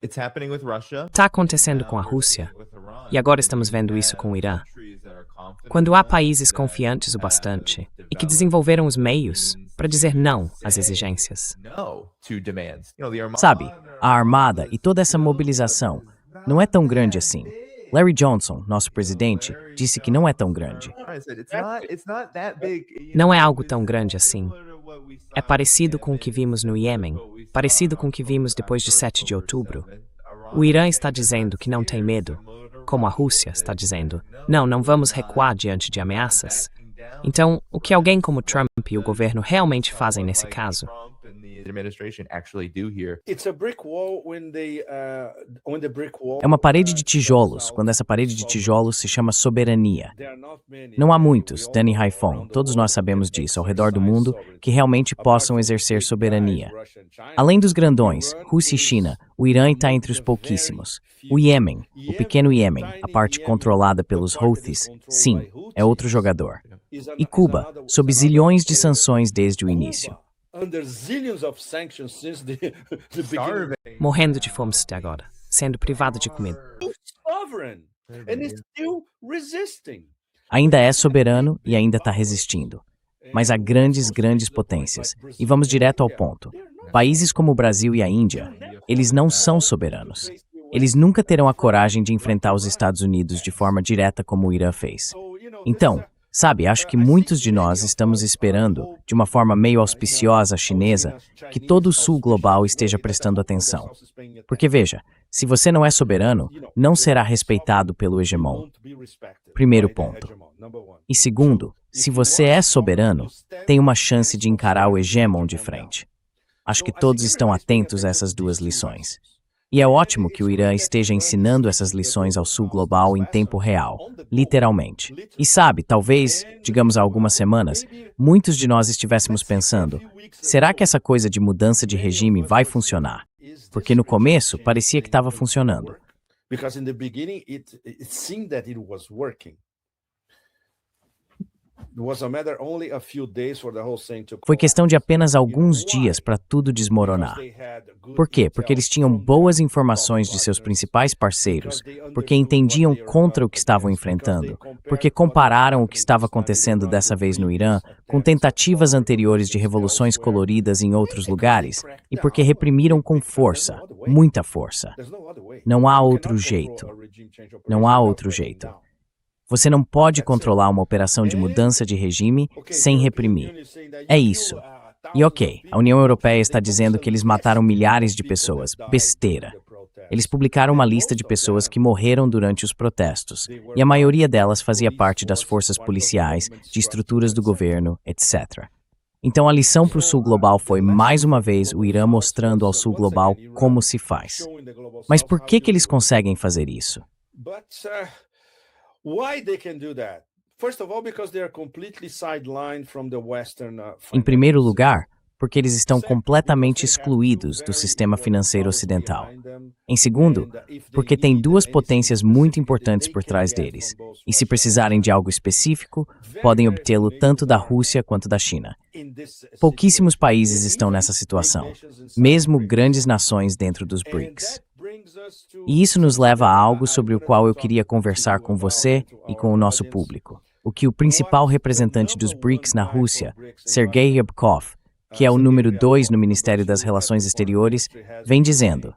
Está acontecendo com a Rússia, e agora estamos vendo isso com o Irã. Quando há países confiantes o bastante e que desenvolveram os meios para dizer não às exigências. Sabe, a armada e toda essa mobilização não é tão grande assim. Larry Johnson, nosso presidente, disse que não é tão grande. Não é algo tão grande assim. É parecido com o que vimos no Iêmen, parecido com o que vimos depois de 7 de outubro. O Irã está dizendo que não tem medo, como a Rússia está dizendo, não vamos recuar diante de ameaças. Então, o que alguém como Trump e o governo realmente fazem nesse caso? É uma parede de tijolos, quando essa parede de tijolos se chama soberania. Não há muitos, Danny Haifon, todos nós sabemos disso, ao redor do mundo, que realmente possam exercer soberania. Além dos grandões, Rússia e China, o Irã está entre os pouquíssimos. O Iêmen, o pequeno Iêmen, a parte controlada pelos Houthis, sim, é outro jogador. E Cuba, sob zilhões de sanções desde o início. Morrendo de fome até agora, sendo privado de comida. Ainda é soberano e ainda está resistindo. Mas há grandes potências. E vamos direto ao ponto. Países como o Brasil e a Índia, eles não são soberanos. Eles nunca terão a coragem de enfrentar os Estados Unidos de forma direta como o Irã fez. Então, sabe, acho que muitos de nós estamos esperando, de uma forma meio auspiciosa chinesa, que todo o sul global esteja prestando atenção. Porque veja, se você não é soberano, não será respeitado pelo hegemon. Primeiro ponto. E segundo, se você é soberano, tem uma chance de encarar o hegemon de frente. Acho que todos estão atentos a essas duas lições. E é ótimo que o Irã esteja ensinando essas lições ao sul global em tempo real, literalmente. E sabe, talvez, digamos há algumas semanas, muitos de nós estivéssemos pensando, será que essa coisa de mudança de regime vai funcionar? Porque no começo parecia que estava funcionando. Foi questão de apenas alguns dias para tudo desmoronar. Por quê? Porque eles tinham boas informações de seus principais parceiros, porque entendiam contra o que estavam enfrentando, porque compararam o que estava acontecendo dessa vez no Irã com tentativas anteriores de revoluções coloridas em outros lugares, e porque reprimiram com força, muita força. Não há outro jeito. Não há outro jeito. Você não pode controlar uma operação de mudança de regime sem reprimir. É isso. E ok, a União Europeia está dizendo que eles mataram milhares de pessoas. Besteira. Eles publicaram uma lista de pessoas que morreram durante os protestos, e a maioria delas fazia parte das forças policiais, de estruturas do governo, etc. Então a lição para o Sul Global foi, mais uma vez, o Irã mostrando ao Sul Global como se faz. Mas por que eles conseguem fazer isso? Em primeiro lugar, porque eles estão completamente excluídos do sistema financeiro ocidental. Em segundo, porque tem duas potências muito importantes por trás deles, e se precisarem de algo específico, podem obtê-lo tanto da Rússia quanto da China. Pouquíssimos países estão nessa situação, mesmo grandes nações dentro dos BRICS. E isso nos leva a algo sobre o qual eu queria conversar com você e com o nosso público. O que o principal representante dos BRICS na Rússia, Sergei Ryabkov, que é o número 2 no Ministério das Relações Exteriores, vem dizendo.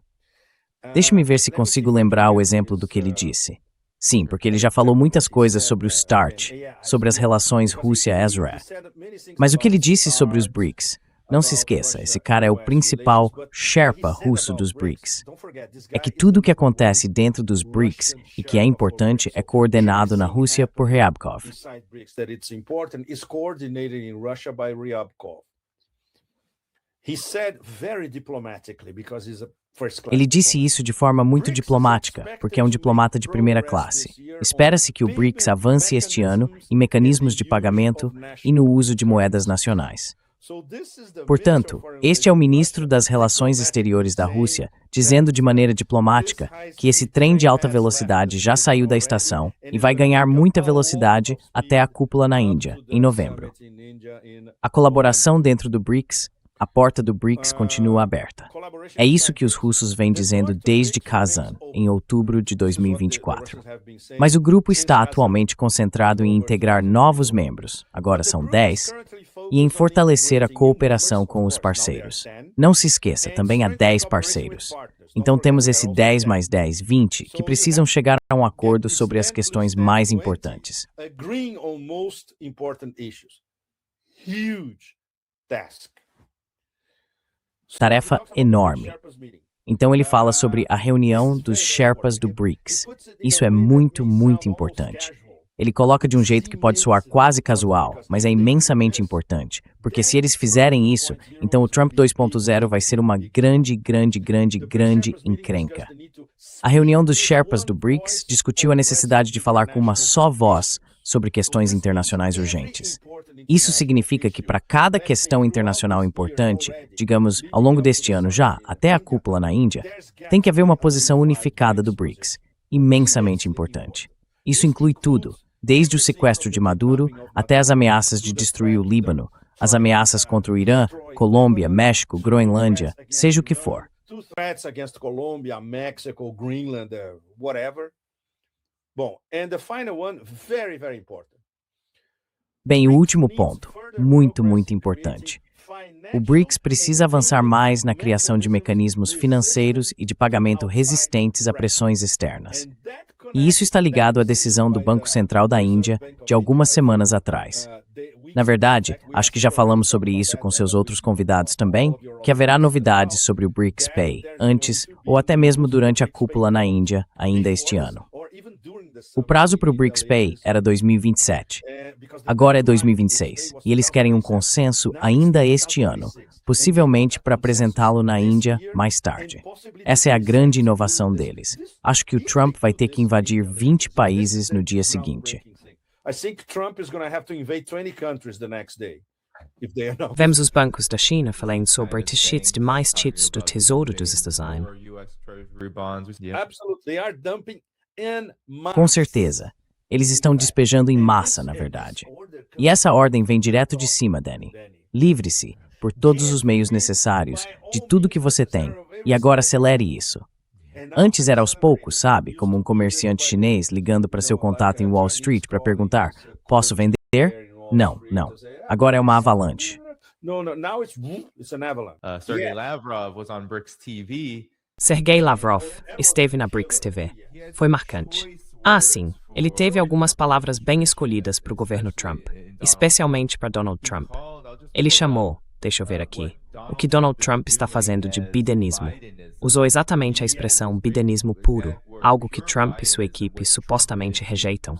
Deixe-me ver se consigo lembrar o exemplo do que ele disse. Sim, porque ele já falou muitas coisas sobre o START, sobre as relações Rússia-Israel. Mas o que ele disse sobre os BRICS? Não se esqueça, esse cara é o principal Sherpa russo dos BRICS. É que tudo o que acontece dentro dos BRICS e que é importante é coordenado na Rússia por Ryabkov. Ele disse isso de forma muito diplomática, porque é um diplomata de primeira classe. Espera-se que o BRICS avance este ano em mecanismos de pagamento e no uso de moedas nacionais. Portanto, este é o ministro das Relações Exteriores da Rússia dizendo de maneira diplomática que esse trem de alta velocidade já saiu da estação e vai ganhar muita velocidade até a cúpula na Índia, em novembro. A colaboração dentro do BRICS A porta do BRICS continua aberta. É isso que os russos vêm dizendo desde Kazan, em outubro de 2024. Mas o grupo está atualmente concentrado em integrar novos membros, agora são 10, e em fortalecer a cooperação com os parceiros. Não se esqueça, também há 10 parceiros. Então temos esse 10 mais 10, 20, que precisam chegar a um acordo sobre as questões mais importantes. Tarefa enorme. Então ele fala sobre a reunião dos Sherpas do BRICS. Isso é muito, muito importante. Ele coloca de um jeito que pode soar quase casual, mas é imensamente importante, porque se eles fizerem isso, então o Trump 2.0 vai ser uma grande encrenca. A reunião dos Sherpas do BRICS discutiu a necessidade de falar com uma só voz sobre questões internacionais urgentes. Isso significa que para cada questão internacional importante, digamos, ao longo deste ano já, até a cúpula na Índia, tem que haver uma posição unificada do BRICS, imensamente importante. Isso inclui tudo, desde o sequestro de Maduro até as ameaças de destruir o Líbano, as ameaças contra o Irã, Colômbia, México, Groenlândia, seja o que for. Bem, o último ponto, muito importante. O BRICS precisa avançar mais na criação de mecanismos financeiros e de pagamento resistentes a pressões externas. E isso está ligado à decisão do Banco Central da Índia de algumas semanas atrás. Na verdade, acho que já falamos sobre isso com seus outros convidados também, que haverá novidades sobre o BRICS Pay antes ou até mesmo durante a cúpula na Índia ainda este ano. O prazo para o BRICS Pay era 2027. Agora é 2026 e eles querem um consenso ainda este ano, possivelmente para apresentá-lo na Índia mais tarde. Essa é a grande inovação deles. Acho que o Trump vai ter que invadir 20 países no dia seguinte. Vemos os bancos da China falando sobre testes de mais títulos do Tesouro dos Estados Unidos. Com certeza. Eles estão despejando em massa, na verdade. E essa ordem vem direto de cima, Danny. Livre-se, por todos os meios necessários, de tudo que você tem, e agora acelere isso. Antes era aos poucos, sabe? Como um comerciante chinês ligando para seu contato em Wall Street para perguntar, posso vender? Não. Agora é uma avalanche. Sergey Lavrov was on BRICS TV. Sergei Lavrov esteve na BRICS TV. Foi marcante. Sim, ele teve algumas palavras bem escolhidas para o governo Trump, especialmente para Donald Trump. Ele chamou, deixa eu ver aqui, o que Donald Trump está fazendo de bidenismo. Usou exatamente a expressão bidenismo puro, algo que Trump e sua equipe supostamente rejeitam.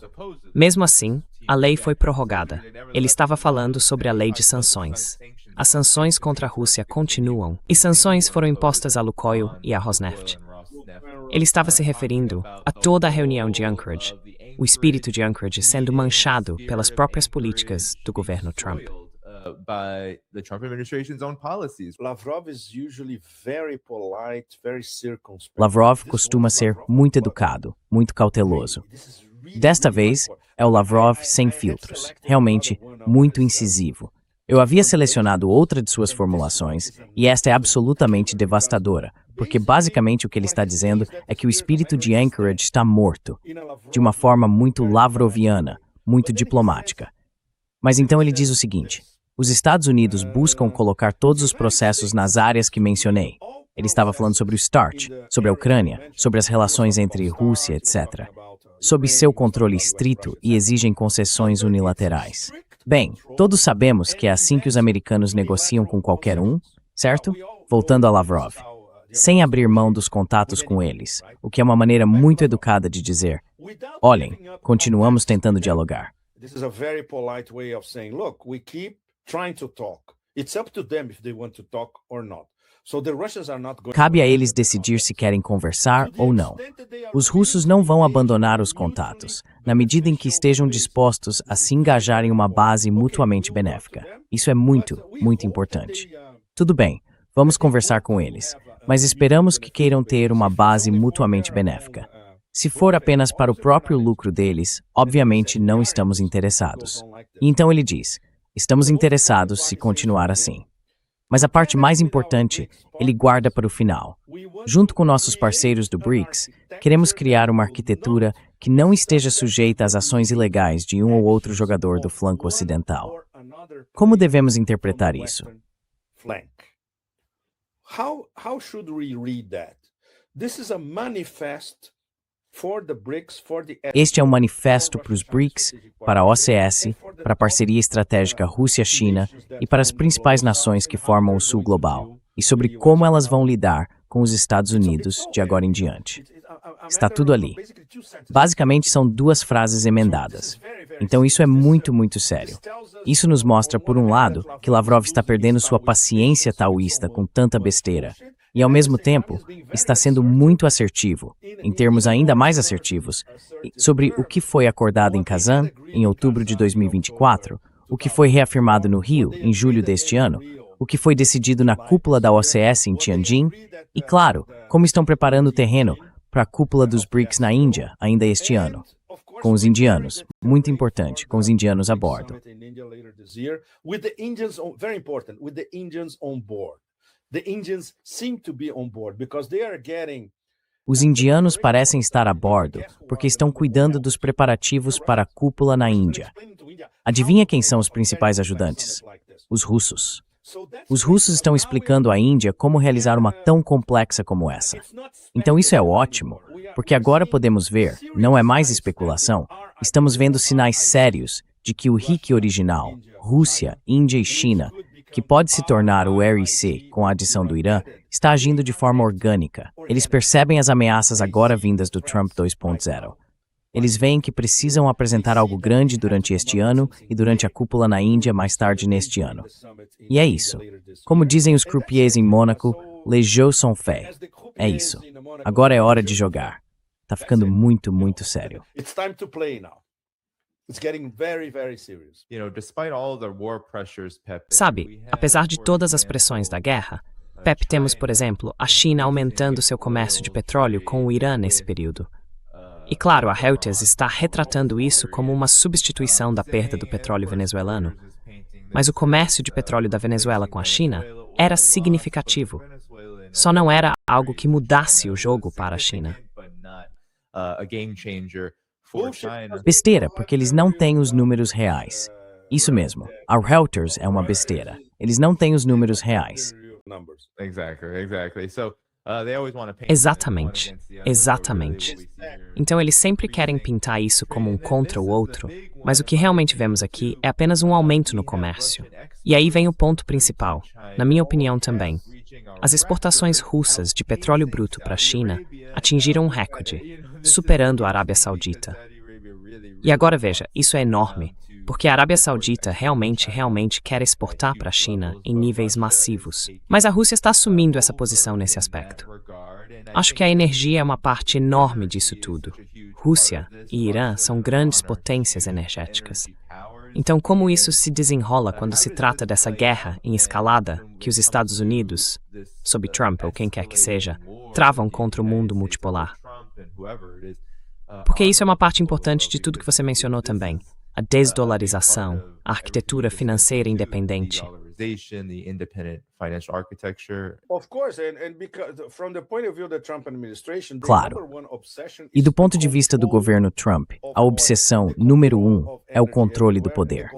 Mesmo assim, a lei foi prorrogada. Ele estava falando sobre a lei de sanções. As sanções contra a Rússia continuam, e sanções foram impostas a Lukoil e a Rosneft. Ele estava se referindo a toda a reunião de Anchorage, o espírito de Anchorage sendo manchado pelas próprias políticas do governo Trump. Lavrov costuma ser muito educado, muito cauteloso. Desta vez, é o Lavrov sem filtros, realmente muito incisivo. Eu havia selecionado outra de suas formulações, e esta é absolutamente devastadora, porque basicamente o que ele está dizendo é que o espírito de Anchorage está morto, de uma forma muito lavroviana, muito diplomática. Mas então ele diz o seguinte: os Estados Unidos buscam colocar todos os processos nas áreas que mencionei. Ele estava falando sobre o START, sobre a Ucrânia, sobre as relações entre Rússia, etc. Sob seu controle estrito e exigem concessões unilaterais. Bem, todos sabemos que é assim que os americanos negociam com qualquer um, certo? Voltando a Lavrov. Sem abrir mão dos contatos com eles, o que é uma maneira muito educada de dizer, olhem, continuamos tentando dialogar. Cabe a eles decidir se querem conversar ou não. Os russos não vão abandonar os contatos, na medida em que estejam dispostos a se engajar em uma base mutuamente benéfica. Isso é muito importante. Tudo bem, vamos conversar com eles, mas esperamos que queiram ter uma base mutuamente benéfica. Se for apenas para o próprio lucro deles, obviamente não estamos interessados. E então ele diz, estamos interessados se continuar assim. Mas a parte mais importante, ele guarda para o final. Junto com nossos parceiros do BRICS, queremos criar uma arquitetura que não esteja sujeita às ações ilegais de um ou outro jogador do flanco ocidental. Como devemos interpretar isso? How should we read that? This is a manifest for the BRICS, for the Este é um manifesto para os BRICS, para a OCS, para a parceria estratégica Rússia-China e para as principais nações que formam o Sul Global, e sobre como elas vão lidar com os Estados Unidos de agora em diante. Está tudo ali. Basicamente, são duas frases emendadas. Então isso é muito, muito sério. Isso nos mostra, por um lado, que Lavrov está perdendo sua paciência taoísta com tanta besteira, e ao mesmo tempo está sendo muito assertivo, em termos ainda mais assertivos, sobre o que foi acordado em Kazan, em outubro de 2024, o que foi reafirmado no Rio, em julho deste ano, o que foi decidido na cúpula da OCS em Tianjin, e claro, como estão preparando o terreno para a cúpula dos BRICS na Índia, ainda este ano, com os indianos, muito importante, com os indianos a bordo. Os indianos parecem estar a bordo porque estão cuidando dos preparativos para a cúpula na Índia. Adivinha quem são os principais ajudantes? Os russos. Os russos estão explicando à Índia como realizar uma tão complexa como essa. Então isso é ótimo, porque agora podemos ver, não é mais especulação, estamos vendo sinais sérios de que o RIC original, Rússia, Índia e China, que pode se tornar o RIC com a adição do Irã, está agindo de forma orgânica. Eles percebem as ameaças agora vindas do Trump 2.0. Eles veem que precisam apresentar algo grande durante este ano e durante a cúpula na Índia mais tarde neste ano. E é isso. Como dizem os croupiers em Mônaco, les jeux sont faits. É isso. Agora é hora de jogar. Tá ficando muito, muito sério. Sabe, apesar de todas as pressões da guerra, Pep, temos, por exemplo, a China aumentando seu comércio de petróleo com o Irã nesse período. E claro, a Reuters está retratando isso como uma substituição da perda do petróleo venezuelano. Mas o comércio de petróleo da Venezuela com a China era significativo. Só não era algo que mudasse o jogo para a China. Besteira, porque eles não têm os números reais. Isso mesmo, a Reuters é uma besteira. Eles não têm os números reais. Exatamente, exatamente. Então eles sempre querem pintar isso como um contra o outro, mas o que realmente vemos aqui é apenas um aumento no comércio. E aí vem o ponto principal, na minha opinião também. As exportações russas de petróleo bruto para a China atingiram um recorde, superando a Arábia Saudita. E agora veja, isso é enorme, porque a Arábia Saudita realmente quer exportar para a China em níveis massivos. Mas a Rússia está assumindo essa posição nesse aspecto. Acho que a energia é uma parte enorme disso tudo. Rússia e Irã são grandes potências energéticas. Então, como isso se desenrola quando se trata dessa guerra em escalada que os Estados Unidos, sob Trump ou quem quer que seja, travam contra o mundo multipolar? Porque isso é uma parte importante de tudo que você mencionou também. A desdolarização, a arquitetura financeira independente. Claro. E do ponto de vista do governo Trump, a obsessão número 1 é o controle do poder.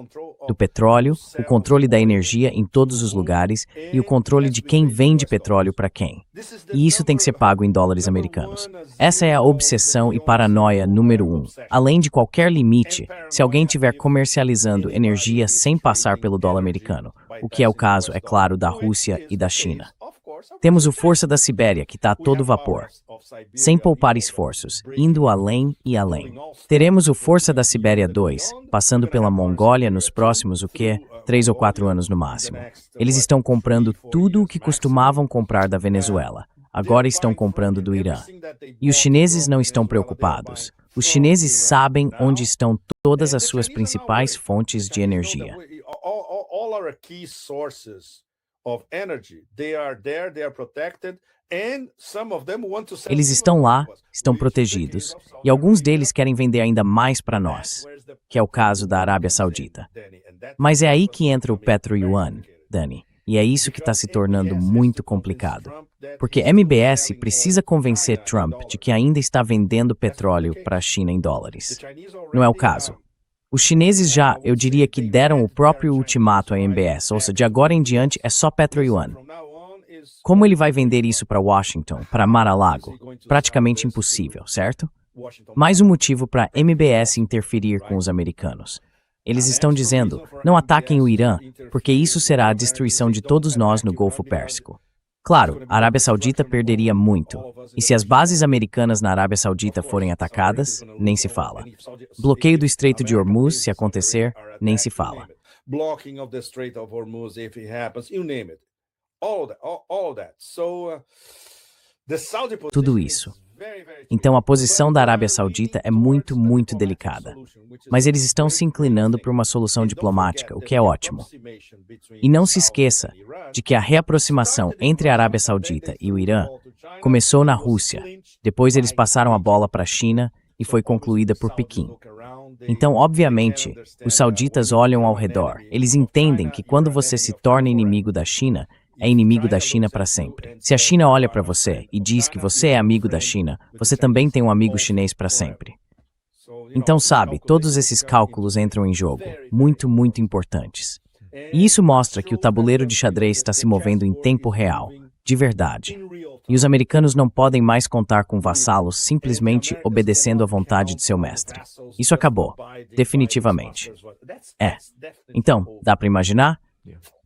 Do petróleo, o controle da energia em todos os lugares e o controle de quem vende petróleo para quem. E isso tem que ser pago em dólares americanos. Essa é a obsessão e paranoia número 1. Além de qualquer limite, se alguém estiver comercializando energia sem passar pelo dólar americano, o que é o caso, é claro, da Rússia e da China. Temos o Força da Sibéria, que está a todo vapor, sem poupar esforços, indo além e além. Teremos o Força da Sibéria 2, passando pela Mongólia nos próximos, 3 ou 4 anos no máximo. Eles estão comprando tudo o que costumavam comprar da Venezuela. Agora estão comprando do Irã. E os chineses não estão preocupados. Os chineses sabem onde estão todas as suas principais fontes de energia. Eles estão lá, estão protegidos, e alguns deles querem vender ainda mais para nós, que é o caso da Arábia Saudita. Mas é aí que entra o Petro Yuan, Dani. E é isso que está se tornando muito complicado. Porque MBS precisa convencer Trump de que ainda está vendendo petróleo para a China em dólares. Não é o caso. Os chineses já, eu diria que deram o próprio ultimato à MBS, ou seja, de agora em diante é só Petro-Yuan. Como ele vai vender isso para Washington, para Mar-a-Lago? Praticamente impossível, certo? Mais um motivo para MBS interferir com os americanos. Eles estão dizendo, não ataquem o Irã, porque isso será a destruição de todos nós no Golfo Pérsico. Claro, a Arábia Saudita perderia muito. E se as bases americanas na Arábia Saudita forem atacadas, nem se fala. Bloqueio do Estreito de Hormuz, se acontecer, nem se fala. Blocking of the Strait of Hormuz, if it happens, you name it. All that. So, the Saudi Tudo isso. Então a posição da Arábia Saudita é muito, muito delicada. Mas eles estão se inclinando por uma solução diplomática, o que é ótimo. E não se esqueça de que a reaproximação entre a Arábia Saudita e o Irã começou na Rússia, depois eles passaram a bola para a China e foi concluída por Pequim. Então, obviamente, os sauditas olham ao redor, eles entendem que quando você se torna inimigo da China, é inimigo da China para sempre. Se a China olha para você e diz que você é amigo da China, você também tem um amigo chinês para sempre. Então, sabe, todos esses cálculos entram em jogo, muito, muito importantes. E isso mostra que o tabuleiro de xadrez está se movendo em tempo real, de verdade. E os americanos não podem mais contar com vassalos simplesmente obedecendo à vontade de seu mestre. Isso acabou, definitivamente. Então, dá para imaginar?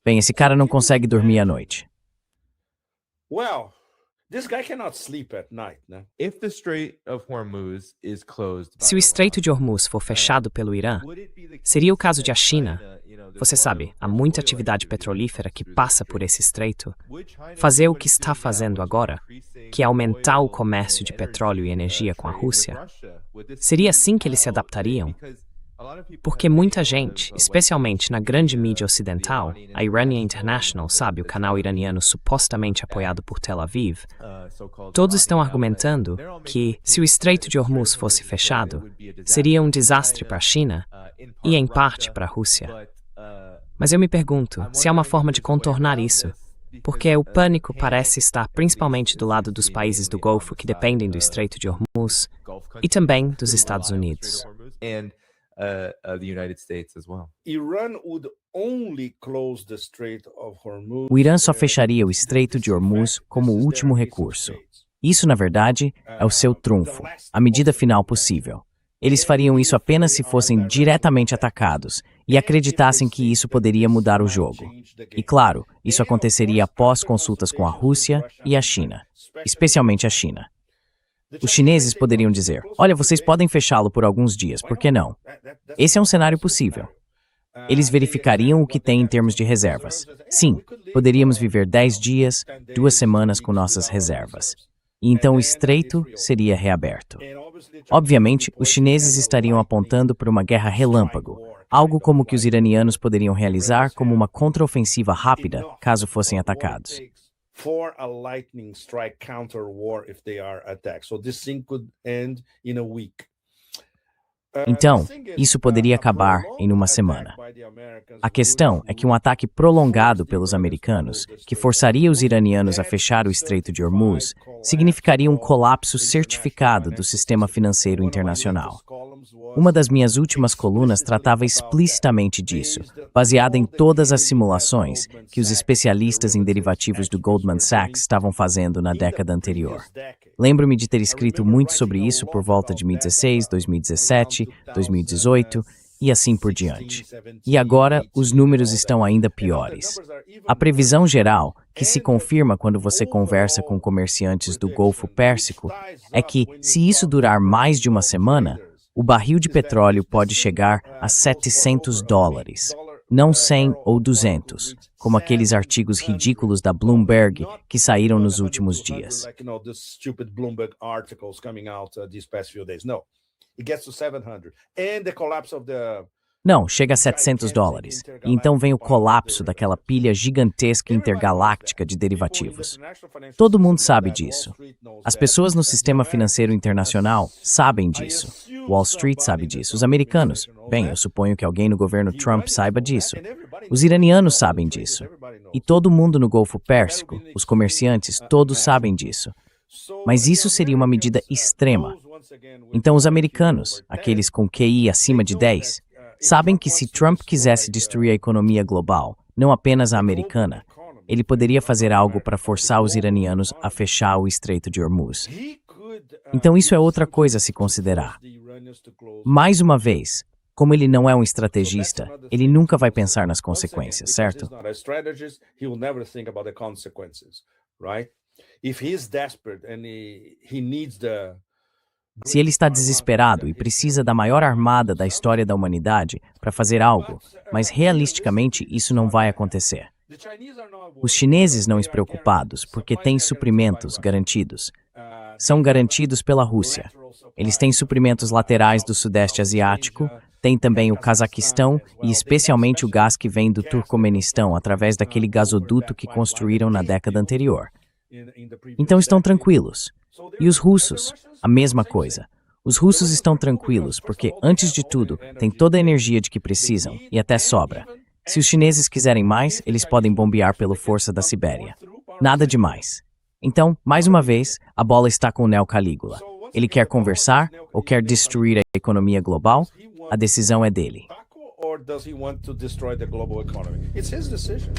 Bem, esse cara não consegue dormir à noite. Well, this guy cannot sleep at night, né? If the Strait of Hormuz is closed by Se o Estreito de Hormuz for fechado pelo Irã, seria o caso de a China, você sabe, há muita atividade petrolífera que passa por esse estreito, fazer o que está fazendo agora, que é aumentar o comércio de petróleo e energia com a Rússia? Seria assim que eles se adaptariam? Porque muita gente, especialmente na grande mídia ocidental, a Iranian International, sabe, o canal iraniano supostamente apoiado por Tel Aviv, todos estão argumentando que, se o Estreito de Hormuz fosse fechado, seria um desastre para a China e, em parte, para a Rússia. Mas eu me pergunto se há uma forma de contornar isso, porque o pânico parece estar principalmente do lado dos países do Golfo que dependem do Estreito de Hormuz e também dos Estados Unidos. the United States as well. Iran would only close the Strait of Hormuz. O Irã só fecharia o Estreito de Hormuz como último recurso. Isso, na verdade, é o seu trunfo, a medida final possível. Eles fariam isso apenas se fossem diretamente atacados e acreditassem que isso poderia mudar o jogo. E claro, isso aconteceria após consultas com a Rússia e a China, especialmente a China. Os chineses poderiam dizer, olha, vocês podem fechá-lo por alguns dias, por que não? Esse é um cenário possível. Eles verificariam o que tem em termos de reservas. Sim, poderíamos viver 10 dias, 2 semanas com nossas reservas. E então o estreito seria reaberto. Obviamente, os chineses estariam apontando por uma guerra relâmpago, algo como o que os iranianos poderiam realizar como uma contraofensiva rápida caso fossem atacados. For a lightning strike counter war if they are attacked. So this thing could end in a week. Então, isso poderia acabar em uma semana. A questão é que um ataque prolongado pelos americanos, que forçaria os iranianos a fechar o Estreito de Hormuz, significaria um colapso certificado do sistema financeiro internacional. Uma das minhas últimas colunas tratava explicitamente disso, baseada em todas as simulações que os especialistas em derivativos do Goldman Sachs estavam fazendo na década anterior. Lembro-me de ter escrito muito sobre isso por volta de 2016, 2017, 2018 e assim por diante. E agora, os números estão ainda piores. A previsão geral, que se confirma quando você conversa com comerciantes do Golfo Pérsico, é que, se isso durar mais de uma semana, o barril de petróleo pode chegar a $700, não 100 ou 200, como aqueles artigos ridículos da Bloomberg que saíram nos últimos dias. Não, chega a $700. E então vem o colapso daquela pilha gigantesca intergaláctica de derivativos. Todo mundo sabe disso. As pessoas no sistema financeiro internacional sabem disso. Wall Street sabe disso. Os americanos, bem, eu suponho que alguém no governo Trump saiba disso. Os iranianos sabem disso. E todo mundo no Golfo Pérsico, os comerciantes, todos sabem disso. Mas isso seria uma medida extrema. Então os americanos, aqueles com QI acima de 10, sabem que se Trump quisesse destruir a economia global, não apenas a americana, ele poderia fazer algo para forçar os iranianos a fechar o Estreito de Hormuz. Então isso é outra coisa a se considerar. Mais uma vez, como ele não é um estrategista, ele nunca vai pensar nas consequências, certo? Se ele está desesperado e precisa da maior armada da história da humanidade para fazer algo, mas realisticamente isso não vai acontecer. Os chineses não estão preocupados porque têm suprimentos garantidos. São garantidos pela Rússia. Eles têm suprimentos laterais do Sudeste Asiático, tem também o Cazaquistão e especialmente o gás que vem do Turcomenistão através daquele gasoduto que construíram na década anterior. Então estão tranquilos. E os russos? A mesma coisa. Os russos estão tranquilos porque, antes de tudo, têm toda a energia de que precisam e até sobra. Se os chineses quiserem mais, eles podem bombear pela força da Sibéria. Nada demais. Então, mais uma vez, a bola está com o Neo Calígula. Ele quer conversar ou quer destruir a economia global? A decisão é dele. Or does he want to destroy the global economy? It's his decision.